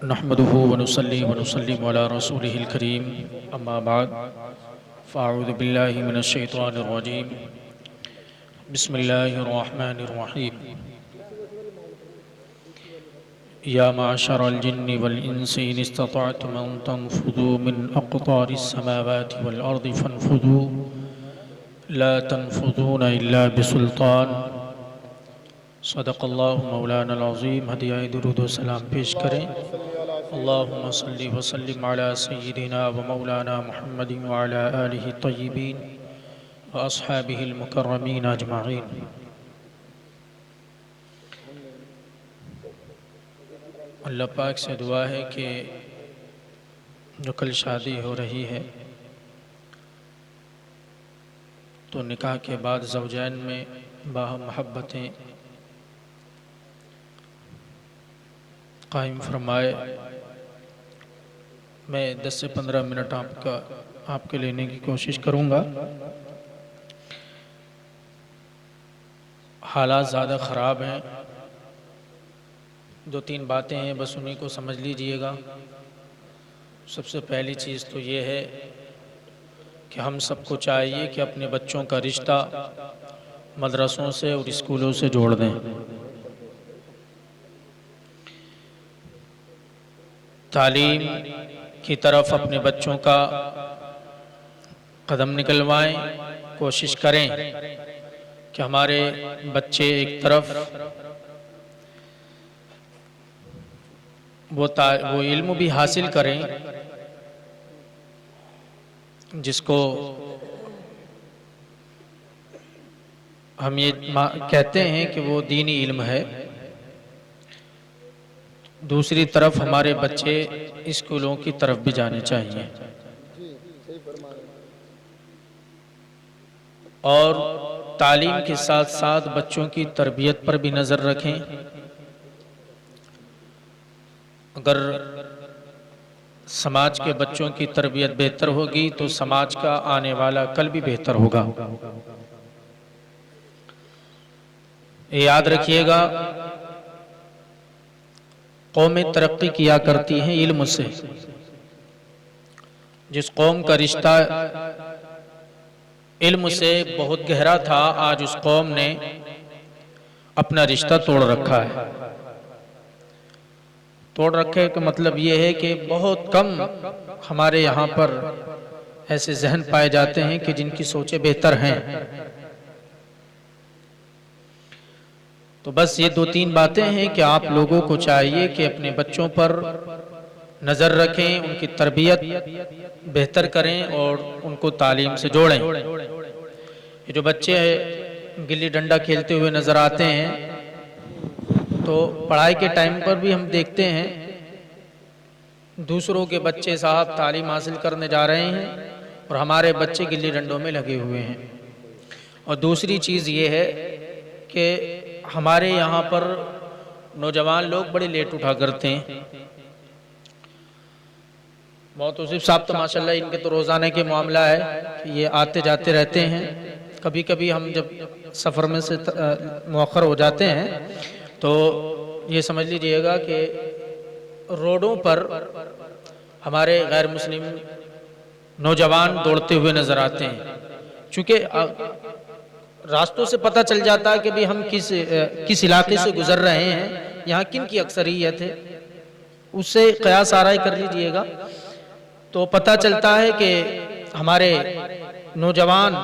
نحمده ونصلي ونسلم على رسوله الكريم اما بعد فاعوذ بالله من الشيطان الرجيم بسم الله الرحمن الرحيم يا معشر الجن والإنس إن استطعتم أن تنفذوا من أقطار السماوات والأرض فانفذوا لا تنفذون إلا بسلطان صدق اللہ مولانا العظیم۔ ہدیہ درود و سلام پیش کریں۔ اللہم صلی وسلم علی سیدنا و مولانا محمد وعلی آلہ الطیبین و اصحابہ المکرمین اجمعین۔ اللہ پاک سے دعا ہے کہ جو کل شادی ہو رہی ہے تو نکاح کے بعد زوجین میں باہم محبتیں قائم فرمائے۔ میں 10 سے 15 منٹ آپ کے لینے کی کوشش کروں گا۔ حالات زیادہ خراب ہیں، 2-3 باتیں ہیں، بس انہیں کو سمجھ لیجئے گا۔ سب سے پہلی چیز تو یہ ہے کہ ہم سب کو چاہیے کہ اپنے بچوں کا رشتہ مدرسوں سے اور اسکولوں سے جوڑ دیں۔ تعلیم کی طرف اپنے بچوں کا قدم نکلوائیں، کوشش کریں کہ ہمارے بچے ایک طرف وہ علم بھی حاصل کریں جس کو ہم یہ کہتے ہیں کہ وہ دینی علم ہے۔ دوسری طرف ہمارے بچے اسکولوں کی طرف بھی جانے چاہیے اور تعلیم کے ساتھ ساتھ بچوں کی تربیت پر بھی نظر رکھیں۔ اگر سماج کے بچوں کی تربیت بہتر ہوگی تو سماج کا آنے والا کل بھی بہتر ہوگا۔ یاد رکھیے گا، قومیں ترقی کیا کرتی ہیں علم سے۔ جس قوم کا رشتہ علم سے بہت گہرا تھا، آج اس قوم نے اپنا رشتہ توڑ رکھا ہے۔ توڑ رکھے کا مطلب یہ ہے کہ بہت کم ہمارے یہاں پر ایسے ذہن پائے جاتے ہیں کہ جن کی سوچیں بہتر ہیں۔ تو بس یہ 2-3 باتیں ہیں کہ آپ لوگوں کو چاہیے کہ اپنے بچوں پر نظر رکھیں، ان کی تربیت بہتر کریں اور ان کو تعلیم سے جوڑیں۔ یہ جو بچے گلی ڈنڈا کھیلتے ہوئے نظر آتے ہیں تو پڑھائی کے ٹائم پر بھی ہم دیکھتے ہیں دوسروں کے بچے صاحب تعلیم حاصل کرنے جا رہے ہیں اور ہمارے بچے گلی ڈنڈوں میں لگے ہوئے ہیں۔ اور دوسری چیز یہ ہے کہ ہمارے یہاں پر نوجوان لوگ بڑے لیٹ اٹھا کرتے ہیں۔ توصیف صاحب تو ماشاءاللہ ان کے تو روزانہ کے معاملہ ہے کہ یہ آتے جاتے رہتے ہیں۔ کبھی کبھی ہم جب سفر میں سے مؤخر ہو جاتے ہیں تو یہ سمجھ لیجئے گا کہ روڈوں پر ہمارے غیر مسلم نوجوان دوڑتے ہوئے نظر آتے ہیں، چونکہ راستوں سے پتہ چل جاتا ہے کہ بھی ہم کس علاقے سے گزر رہے ہیں، یہاں کن کی اکثریت ہے، اس سے قیاس آرائی کر لیجئے گا تو پتہ چلتا ہے کہ ہمارے نوجوان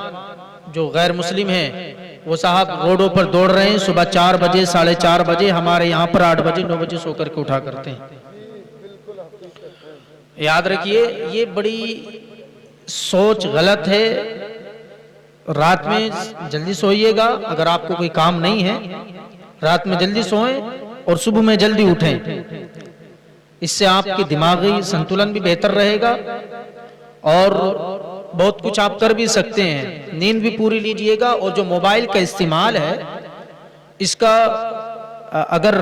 جو غیر مسلم ہیں وہ صاحب روڈوں پر دوڑ رہے ہیں۔ صبح 4 بجے 4:30 بجے، ہمارے یہاں پر 8 بجے 9 بجے سو کر کے اٹھا کرتے ہیں۔ یاد رکھیے یہ بڑی سوچ غلط ہے۔ رات میں جلدی سوئیے گا، اگر آپ کو کوئی کام نہیں ہے رات میں جلدی سوئیں اور صبح میں جلدی اٹھیں۔ اس سے آپ کی دماغی سنتولن بھی بہتر رہے گا اور بہت کچھ آپ کر بھی سکتے ہیں۔ نیند بھی پوری لیجئے گا۔ اور جو موبائل کا استعمال ہے اس کا اگر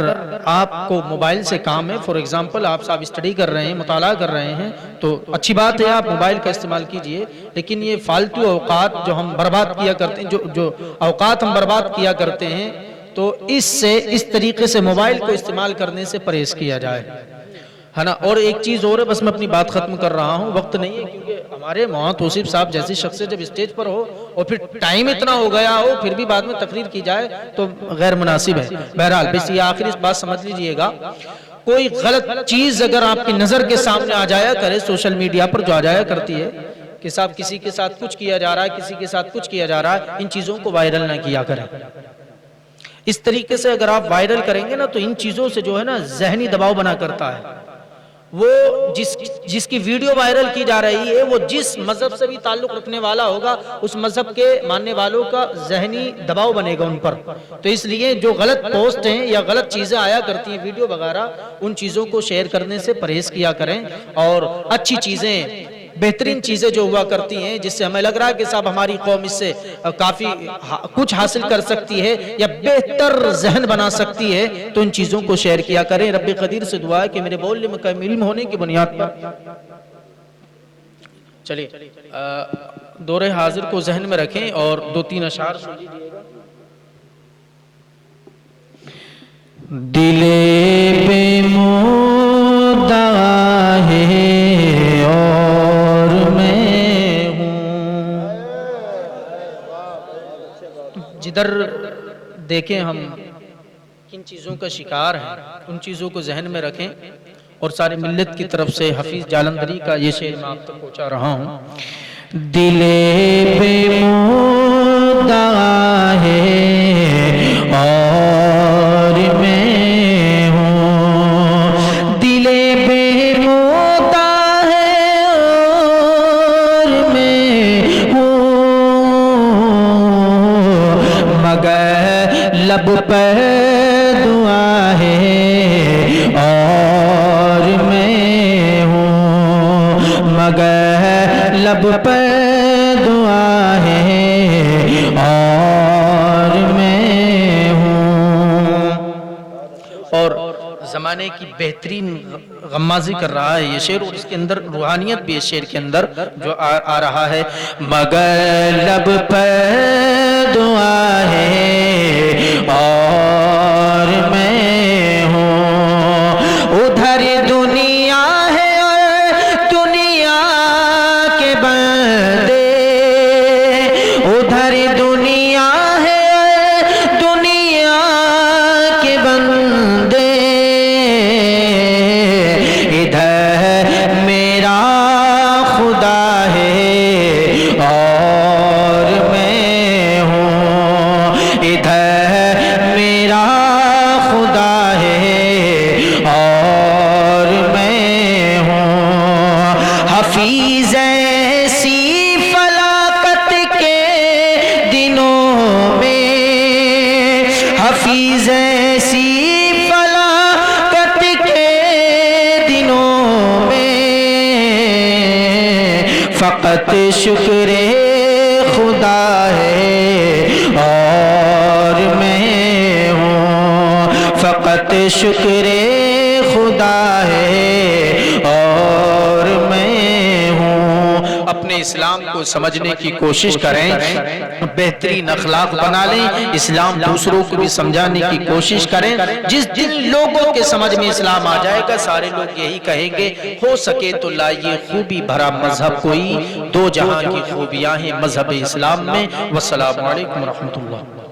آپ کو موبائل سے کام ہے، فور ایگزامپل آپ صاحب اسٹڈی کر رہے ہیں، مطالعہ کر رہے ہیں تو اچھی بات ہے، آپ موبائل کا استعمال کیجئے، لیکن یہ فالتو اوقات جو ہم برباد کیا کرتے ہیں، جو اوقات ہم برباد کیا کرتے ہیں تو اس طریقے سے موبائل کو استعمال کرنے سے پرہیز کیا جائے۔ ہے نا. اور ایک چیز اور ہے, بس میں اپنی بات ختم کر رہا ہوں, وقت نہیں ہے, کیونکہ ہمارے مولانا توصیف صاحب جیسی شخصیت جب اسٹیج پر ہو اور پھر ٹائم اتنا ہو گیا ہو, پھر بھی بعد میں تقریر کی جائے تو غیر مناسب ہے. بہرحال بس یہ آخری بات سمجھ لیجئے گا, کوئی غلط چیز اگر آپ کی نظر کے سامنے آ جایا کرے, سوشل میڈیا پر جو آ جایا کرتی ہے کہ صاحب کسی کے ساتھ کچھ کیا جا رہا ہے, کسی کے ساتھ کچھ کیا جا رہا ہے, ان چیزوں کو وائرل نہ کیا کریں. اس طریقے سے اگر آپ وائرل کریں گے نا تو ان چیزوں سے جو ہے نا ذہنی دباؤ بنا کرتا ہے. وہ جس کی ویڈیو وائرل کی جا رہی ہے وہ جس مذہب سے بھی تعلق رکھنے والا ہوگا, اس مذہب کے ماننے والوں کا ذہنی دباؤ بنے گا ان پر. تو اس لیے جو غلط پوسٹ ہیں یا غلط چیزیں آیا کرتی ہیں ویڈیو وغیرہ, ان چیزوں کو شیئر کرنے سے پرہیز کیا کریں, اور اچھی چیزیں بہترین چیزیں جو ہوا کرتی ہیں جس سے ہمیں لگ رہا ہے کہ صاحب ہماری قوم اس سے کافی کچھ حاصل کر سکتی ہے یا بہتر ذہن بنا سکتی ہے, تو ان چیزوں کو شیئر کیا کریں. رب قدیر سے دعا ہے کہ میرے بولنے میں کم علم ہونے کی بنیاد پر چلیے دور حاضر کو ذہن میں رکھیں اور 2-3 اشعار سن لیجئے گا. دل بے مدعا ہے اور میں ہوں, جدھر دیکھیں ہم کن چیزوں کا شکار ہیں ان چیزوں کو ذہن میں رکھیں. اور ساری ملت کی طرف سے حفیظ جالندھری کا یہ شعر میں آپ تک پہنچا رہا ہوں. دل بے مدعا ہے اور میں ہوں, دل بے مدعا ہے اور میں ہوں, مگر لب پر دعا ہے اور میں ہوں, مگر لب پر دعا ہے اور میں ہوں. اور زمانے کی بہترین غمازی کر رہا ہے یہ شعر, اور اس کے اندر روحانیت بھی اس شعر کے اندر جو آ رہا ہے. مگر لب پر دعا ہے اور میں ہوں, ادھر دنیا ہے اور دنیا کے بندے, ادھر دنیا ہے اور دنیا کے بندے, ادھر میرا خدا ہے اور میں ہوں, ادھر میرا خدا ہے اور میں ہوں. حفیظ ایسی فلاکت کے دنوں میں, حفیظ ایسی فلاکت کے دنوں میں, فقط شکر خدا ہے اور میں ہوں, فقط شکر خدا ہے اور میں ہوں. اپنے اسلام کو سمجھنے کی کوشش کریں, بہترین اخلاق بنا لیں, اسلام دوسروں کو بھی سمجھانے کی کوشش کریں. جن لوگوں کے سمجھ میں اسلام آ جائے گا سارے لوگ یہی کہیں گے, ہو سکے تو لائیے خوبی بھرا مذہب کوئی, دو جہاں کی خوبیاں ہیں مذہب اسلام میں. والسلام علیکم ورحمۃ اللہ.